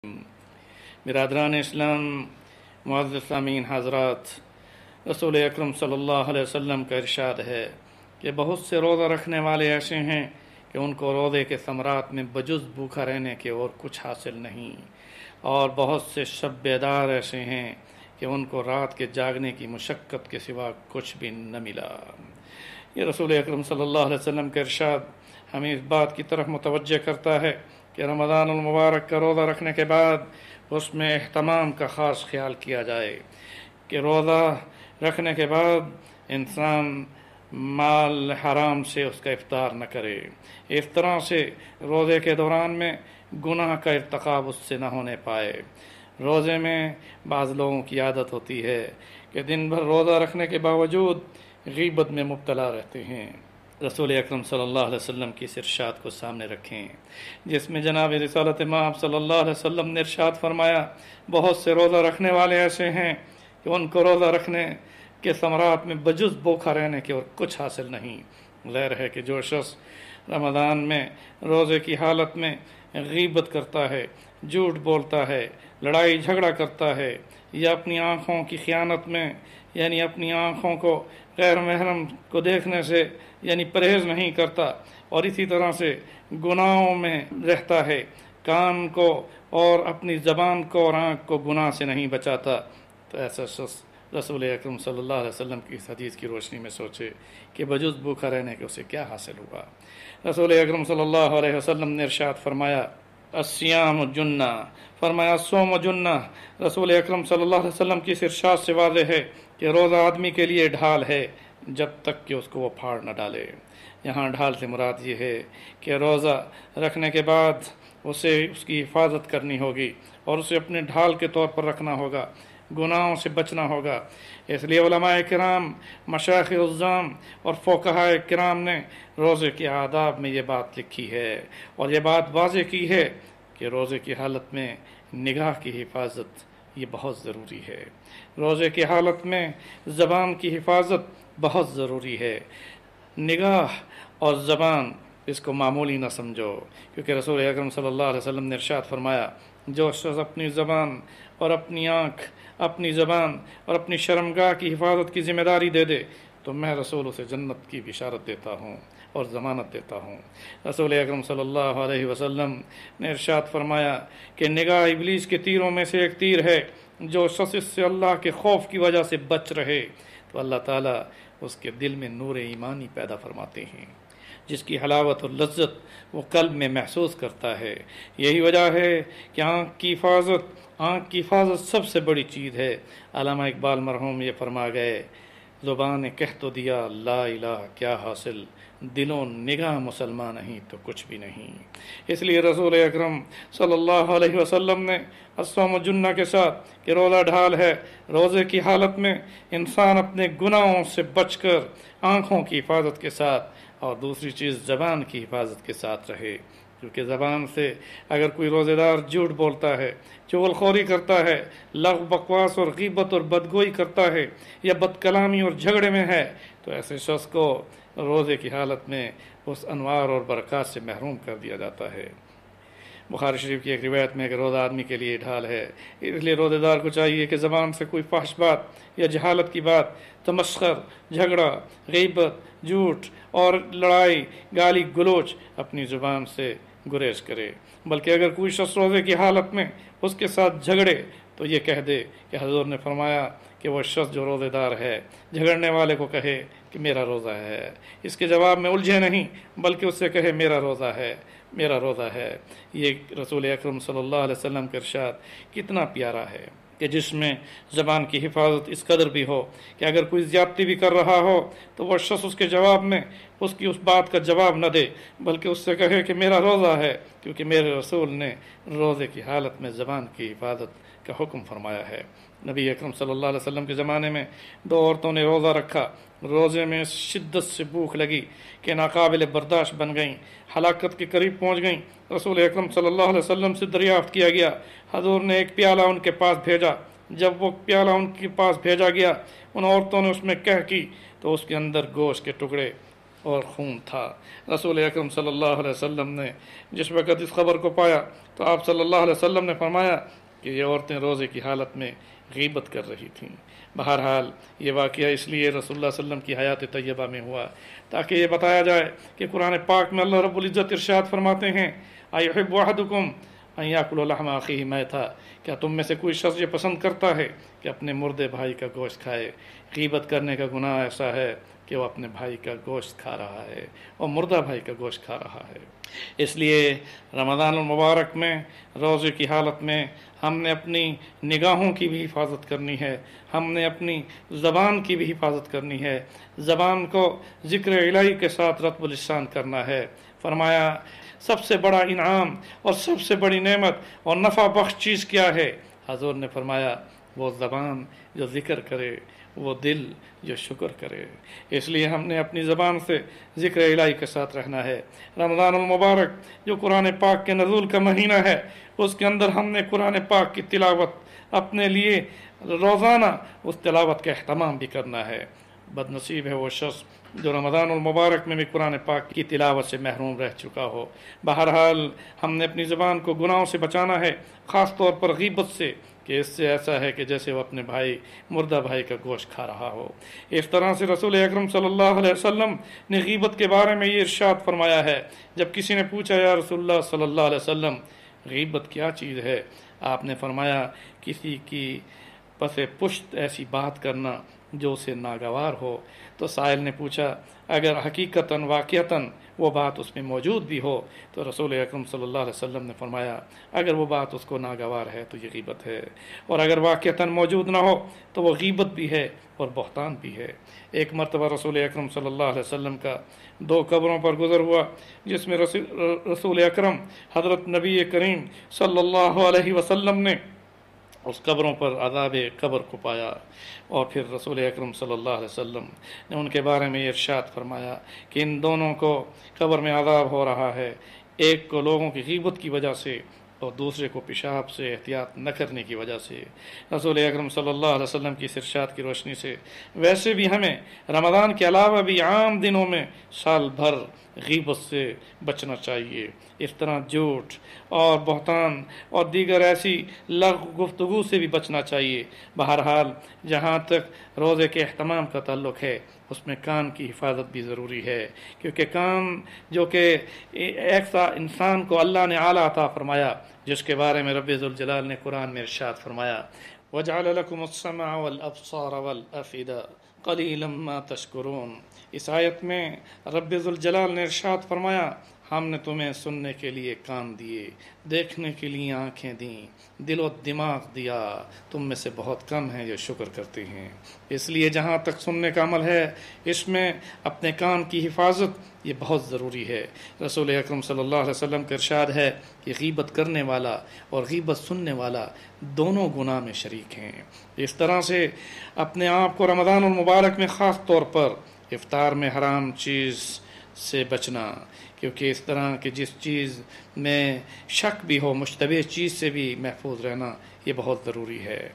برادران اسلام، معزز سامعین حضرات، رسول اکرم صلی اللہ علیہ وسلم کا ارشاد ہے کہ بہت سے روزہ رکھنے والے ایسے ہیں کہ ان کو روزے کے ثمرات میں بجز بھوکا رہنے کے اور کچھ حاصل نہیں، اور بہت سے شب بیدار ایسے ہیں کہ ان کو رات کے جاگنے کی مشقت کے سوا کچھ بھی نہ ملا۔ یہ رسول اکرم صلی اللہ علیہ وسلم کا ارشاد ہمیں اس بات کی طرف متوجہ کرتا ہے کہ رمضان المبارک کا روزہ رکھنے کے بعد اس میں اہتمام کا خاص خیال کیا جائے کہ روزہ رکھنے کے بعد انسان مال حرام سے اس کا افطار نہ کرے، اس طرح سے روزے کے دوران میں گناہ کا ارتکاب اس سے نہ ہونے پائے۔ روزے میں بعض لوگوں کی عادت ہوتی ہے کہ دن بھر روزہ رکھنے کے باوجود غیبت میں مبتلا رہتے ہیں۔ رسول اکرم صلی اللہ علیہ وسلم کی اس ارشاد کو سامنے رکھیں جس میں جناب رسالت مآب صلی اللہ علیہ وسلم نے ارشاد فرمایا، بہت سے روزہ رکھنے والے ایسے ہیں کہ ان کو روزہ رکھنے کے ثمرات میں بجز بھوکا رہنے کے اور کچھ حاصل نہیں۔ ظاہر ہے کہ جو شخص رمضان میں روزے کی حالت میں غیبت کرتا ہے، جھوٹ بولتا ہے، لڑائی جھگڑا کرتا ہے، یا اپنی آنکھوں کی خیانت میں یعنی اپنی آنکھوں کو غیر محرم کو دیکھنے سے یعنی پرہیز نہیں کرتا، اور اسی طرح سے گناہوں میں رہتا ہے، کان کو اور اپنی زبان کو اور آنکھ کو گناہ سے نہیں بچاتا، تو ایسا شخص رسول اکرم صلی اللہ علیہ وسلم کی اس حدیث کی روشنی میں سوچے کہ بجز بھوکا رہنے کے اسے کیا حاصل ہوا۔ رسول اکرم صلی اللہ علیہ وسلم نے ارشاد فرمایا، الصیام جنہ، فرمایا صوم جنہ۔ رسول اکرم صلی اللہ علیہ وسلم کی اس ارشاد سے واضح ہے کہ روزہ آدمی کے لیے ڈھال ہے جب تک کہ اس کو وہ پھاڑ نہ ڈالے۔ یہاں ڈھال سے مراد یہ ہے کہ روزہ رکھنے کے بعد اسے اس کی حفاظت کرنی ہوگی اور اسے اپنے ڈھال کے طور پر رکھنا ہوگا، گناہوں سے بچنا ہوگا۔ اس لیے علماء کرام، مشائخ عظام اور فقہاء کرام نے روزے کے آداب میں یہ بات لکھی ہے اور یہ بات واضح کی ہے کہ روزے کی حالت میں نگاہ کی حفاظت یہ بہت ضروری ہے۔ روزے کی حالت میں زبان کی حفاظت بہت ضروری ہے۔ نگاہ اور زبان اس کو معمولی نہ سمجھو، کیونکہ رسول اکرم صلی اللہ علیہ وسلم نے ارشاد فرمایا، جو شخص اپنی زبان اور اپنی آنکھ، اپنی زبان اور اپنی شرمگاہ کی حفاظت کی ذمہ داری دے دے تو میں رسول اسے جنت کی بشارت دیتا ہوں اور ضمانت دیتا ہوں۔ رسول اکرم صلی اللہ علیہ وسلم نے ارشاد فرمایا کہ نگاہ ابلیس کے تیروں میں سے ایک تیر ہے، جو شخص اس سے اللہ کے خوف کی وجہ سے بچ رہے تو اللہ تعالیٰ اس کے دل میں نور ایمانی پیدا فرماتے ہیں، جس کی حلاوت اور لذت وہ قلب میں محسوس کرتا ہے۔ یہی وجہ ہے کہ آنکھ کی حفاظت سب سے بڑی چیز ہے۔ علامہ اقبال مرحوم یہ فرما گئے، زبان نے کہہ تو دیا لا الہ کیا حاصل، دلوں نگاہ مسلمان نہیں تو کچھ بھی نہیں۔ اس لیے رسول اکرم صلی اللہ علیہ وسلم نے الصوم جنہ کے ساتھ کہ روزہ ڈھال ہے، روزے کی حالت میں انسان اپنے گناہوں سے بچ کر آنکھوں کی حفاظت کے ساتھ اور دوسری چیز زبان کی حفاظت کے ساتھ رہے، کیونکہ زبان سے اگر کوئی روزے دار جھوٹ بولتا ہے، چغل خوری کرتا ہے، لغو بکواس اور غیبت اور بدگوئی کرتا ہے یا بد کلامی اور جھگڑے میں ہے تو ایسے شخص کو روزے کی حالت میں اس انوار اور برکات سے محروم کر دیا جاتا ہے۔ بخاری شریف کی ایک روایت میں کہ روزہ آدمی کے لیے ڈھال ہے، اس لیے روزے دار کو چاہیے کہ زبان سے کوئی فحش بات یا جہالت کی بات، تمسخر، جھگڑا، غیبت، جھوٹ اور لڑائی، گالی گلوچ اپنی زبان سے گریز کرے، بلکہ اگر کوئی شخص روزے کی حالت میں اس کے ساتھ جھگڑے تو یہ کہہ دے کہ حضور نے فرمایا کہ وہ شخص جو روزے دار ہے جھگڑنے والے کو کہے کہ میرا روزہ ہے، اس کے جواب میں الجھے نہیں بلکہ اس سے کہے میرا روزہ ہے، میرا روزہ ہے۔ یہ رسول اکرم صلی اللہ علیہ وسلم کا ارشاد کتنا پیارا ہے کہ جس میں زبان کی حفاظت اس قدر بھی ہو کہ اگر کوئی زیادتی بھی کر رہا ہو تو وہ شخص اس کے جواب میں اس کی اس بات کا جواب نہ دے بلکہ اس سے کہے کہ میرا روزہ ہے، کیونکہ میرے رسول نے روزے کی حالت میں زبان کی حفاظت کا حکم فرمایا ہے۔ نبی اکرم صلی اللہ علیہ وسلم کے زمانے میں دو عورتوں نے روزہ رکھا، روزے میں شدت سے بھوک لگی کہ ناقابل برداشت بن گئیں، ہلاکت کے قریب پہنچ گئیں۔ رسول اکرم صلی اللہ علیہ وسلم سے دریافت کیا گیا، حضور نے ایک پیالہ ان کے پاس بھیجا۔ جب وہ پیالہ ان کے پاس بھیجا گیا، ان عورتوں نے اس میں قح کی تو اس کے اندر گوشت کے ٹکڑے اور خون تھا۔ رسول اکرم صلی اللہ علیہ وسلم نے جس وقت اس خبر کو پایا تو آپ صلی اللہ علیہ وسلم نے فرمایا کہ یہ عورتیں روزے کی حالت میں غیبت کر رہی تھیں۔ بہرحال یہ واقعہ اس لیے رسول اللہ صلی اللہ علیہ وسلم کی حیات طیبہ میں ہوا تاکہ یہ بتایا جائے کہ قرآن پاک میں اللہ رب العزت ارشاد فرماتے ہیں ایحب احدکم ان یاکل لحم اخیہ میتا، کیا تم میں سے کوئی شخص یہ پسند کرتا ہے کہ اپنے مردے بھائی کا گوشت کھائے؟ غیبت کرنے کا گناہ ایسا ہے کہ وہ اپنے بھائی کا گوشت کھا رہا ہے اور مردہ بھائی کا گوشت کھا رہا ہے۔ اس لیے رمضان المبارک میں روزے کی حالت میں ہم نے اپنی نگاہوں کی بھی حفاظت کرنی ہے، ہم نے اپنی زبان کی بھی حفاظت کرنی ہے، زبان کو ذکر الہی کے ساتھ رطب اللسان کرنا ہے۔ فرمایا سب سے بڑا انعام اور سب سے بڑی نعمت اور نفع بخش چیز کیا ہے؟ حضور نے فرمایا وہ زبان جو ذکر کرے، وہ دل جو شکر کرے۔ اس لیے ہم نے اپنی زبان سے ذکر الہی کے ساتھ رہنا ہے۔ رمضان المبارک جو قرآن پاک کے نزول کا مہینہ ہے، اس کے اندر ہم نے قرآن پاک کی تلاوت اپنے لیے روزانہ اس تلاوت کا اہتمام بھی کرنا ہے۔ بد نصیب ہے وہ شخص جو رمضان المبارک میں بھی قرآن پاک کی تلاوت سے محروم رہ چکا ہو۔ بہرحال ہم نے اپنی زبان کو گناہوں سے بچانا ہے، خاص طور پر غیبت سے، کہ اس سے ایسا ہے کہ جیسے وہ اپنے مردہ بھائی کا گوشت کھا رہا ہو۔ اس طرح سے رسول اکرم صلی اللہ علیہ وسلم نے غیبت کے بارے میں یہ ارشاد فرمایا ہے، جب کسی نے پوچھا یا رسول اللہ صلی اللہ علیہ وسلم غیبت کیا چیز ہے، آپ نے فرمایا کسی کی پس پشت ایسی بات کرنا جو اسے ناگوار ہو۔ تو سائل نے پوچھا اگر حقیقتاً واقعتاً وہ بات اس میں موجود بھی ہو، تو رسول اکرم صلی اللہ علیہ وسلم نے فرمایا اگر وہ بات اس کو ناگوار ہے تو یہ غیبت ہے، اور اگر واقعتاً موجود نہ ہو تو وہ غیبت بھی ہے اور بہتان بھی ہے۔ ایک مرتبہ رسول اکرم صلی اللہ علیہ وسلم کا 2 قبروں پر گزر ہوا، جس میں رسول اکرم حضرت نبی کریم صلی اللہ علیہ وسلم نے اس قبروں پر عذاب قبر کو پایا، اور پھر رسول اکرم صلی اللہ علیہ وسلم نے ان کے بارے میں ارشاد فرمایا کہ ان دونوں کو قبر میں عذاب ہو رہا ہے، ایک کو لوگوں کی غیبت کی وجہ سے اور دوسرے کو پیشاب سے احتیاط نہ کرنے کی وجہ سے۔ رسول اکرم صلی اللہ علیہ وسلم کی ارشاد کی روشنی سے ویسے بھی ہمیں رمضان کے علاوہ بھی عام دنوں میں سال بھر غیبت سے بچنا چاہیے۔ اس طرح جھوٹ اور بہتان اور دیگر ایسی لغو گفتگو سے بھی بچنا چاہیے۔ بہرحال جہاں تک روزے کے اہتمام کا تعلق ہے، اس میں کان کی حفاظت بھی ضروری ہے، کیونکہ کان جو کہ ایک انسان کو اللہ نے اعلیٰ عطا فرمایا، جس کے بارے میں رب ذوالجلال نے قرآن میں ارشاد فرمایا وَجَعَلَ لَكُمُ السَّمْعَ وَالْأَبْصَارَ وَالْأَفْئِدَةَ قَلِيلًا مَا تَشْكُرُونَ۔ اس آیت میں رب ذوالجلال نے ارشاد فرمایا ہم نے تمہیں سننے کے لیے کان دیے، دیکھنے کے لیے آنکھیں دیں، دل و دماغ دیا، تم میں سے بہت کم ہیں جو شکر کرتے ہیں۔ اس لیے جہاں تک سننے کا عمل ہے، اس میں اپنے کان کی حفاظت یہ بہت ضروری ہے۔ رسول اکرم صلی اللہ علیہ وسلم کا ارشاد ہے کہ غیبت کرنے والا اور غیبت سننے والا دونوں گناہ میں شریک ہیں۔ اس طرح سے اپنے آپ کو رمضان المبارک میں خاص طور پر افطار میں حرام چیز سے بچنا، کیونکہ اس طرح کہ جس چیز میں شک بھی ہو، مشتبہ چیز سے بھی محفوظ رہنا یہ بہت ضروری ہے۔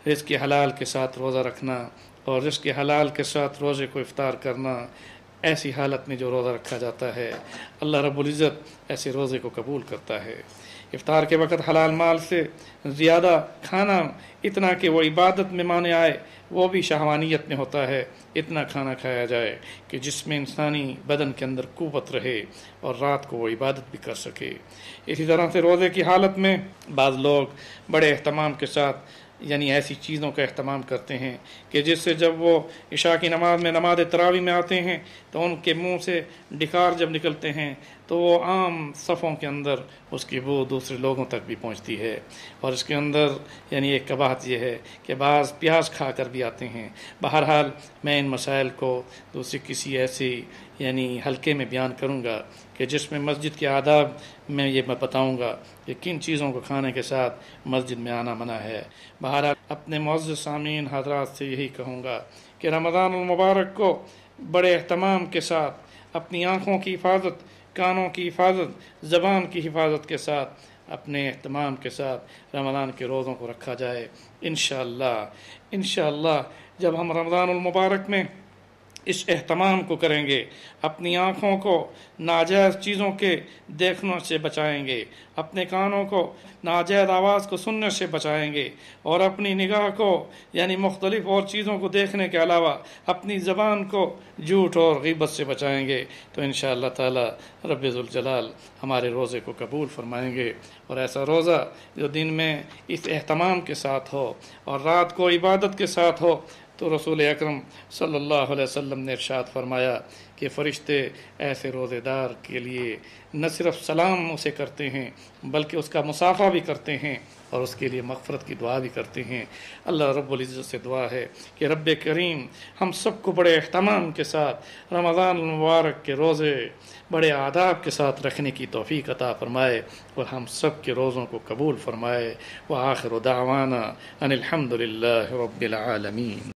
رزق حلال کے ساتھ روزہ رکھنا اور رزق حلال کے ساتھ روزے کو افطار کرنا، ایسی حالت میں جو روزہ رکھا جاتا ہے اللہ رب العزت ایسے روزے کو قبول کرتا ہے۔ افطار کے وقت حلال مال سے زیادہ کھانا اتنا کہ وہ عبادت میں مانے آئے، وہ بھی شہوانیت میں ہوتا ہے۔ اتنا کھانا کھایا جائے کہ جس میں انسانی بدن کے اندر قوت رہے اور رات کو وہ عبادت بھی کر سکے۔ اسی طرح سے روزے کی حالت میں بعض لوگ بڑے اہتمام کے ساتھ یعنی ایسی چیزوں کا اہتمام کرتے ہیں کہ جس سے جب وہ عشاء کی نماز میں نماز تراویح میں آتے ہیں تو ان کے منہ سے ڈکار جب نکلتے ہیں تو وہ عام صفوں کے اندر اس کی بو دوسرے لوگوں تک بھی پہنچتی ہے، اور اس کے اندر یعنی ایک قباحت یہ ہے کہ بعض پیاز کھا کر بھی آتے ہیں۔ بہرحال میں ان مسائل کو دوسری کسی ایسی یعنی حلقے میں بیان کروں گا کہ جس میں مسجد کے آداب میں یہ میں بتاؤں گا کہ کن چیزوں کو کھانے کے ساتھ مسجد میں آنا منع ہے۔ بہرحال اپنے معزز سامعین حضرات سے یہی کہوں گا کہ رمضان المبارک کو بڑے اہتمام کے ساتھ اپنی آنکھوں کی حفاظت، کانوں کی حفاظت، زبان کی حفاظت کے ساتھ اپنے اہتمام کے ساتھ رمضان کے روزوں کو رکھا جائے۔ انشاءاللہ جب ہم رمضان المبارک میں اس اہتمام کو کریں گے، اپنی آنکھوں کو ناجائز چیزوں کے دیکھنے سے بچائیں گے، اپنے کانوں کو ناجائز آواز کو سننے سے بچائیں گے، اور اپنی نگاہ کو یعنی مختلف اور چیزوں کو دیکھنے کے علاوہ اپنی زبان کو جھوٹ اور غیبت سے بچائیں گے، تو انشاءاللہ تعالی رب ذوالجلال ہمارے روزے کو قبول فرمائیں گے۔ اور ایسا روزہ جو دن میں اس اہتمام کے ساتھ ہو اور رات کو عبادت کے ساتھ ہو، تو رسول اکرم صلی اللہ علیہ وسلم نے ارشاد فرمایا کہ فرشتے ایسے روزے دار کے لیے نہ صرف سلام اسے کرتے ہیں بلکہ اس کا مصافحہ بھی کرتے ہیں اور اس کے لیے مغفرت کی دعا بھی کرتے ہیں۔ اللہ رب العزت سے دعا ہے کہ رب کریم ہم سب کو بڑے اہتمام کے ساتھ رمضان المبارک کے روزے بڑے آداب کے ساتھ رکھنے کی توفیق عطا فرمائے اور ہم سب کے روزوں کو قبول فرمائے۔ وآخر دعوانا ان الحمد للہ رب العالمین۔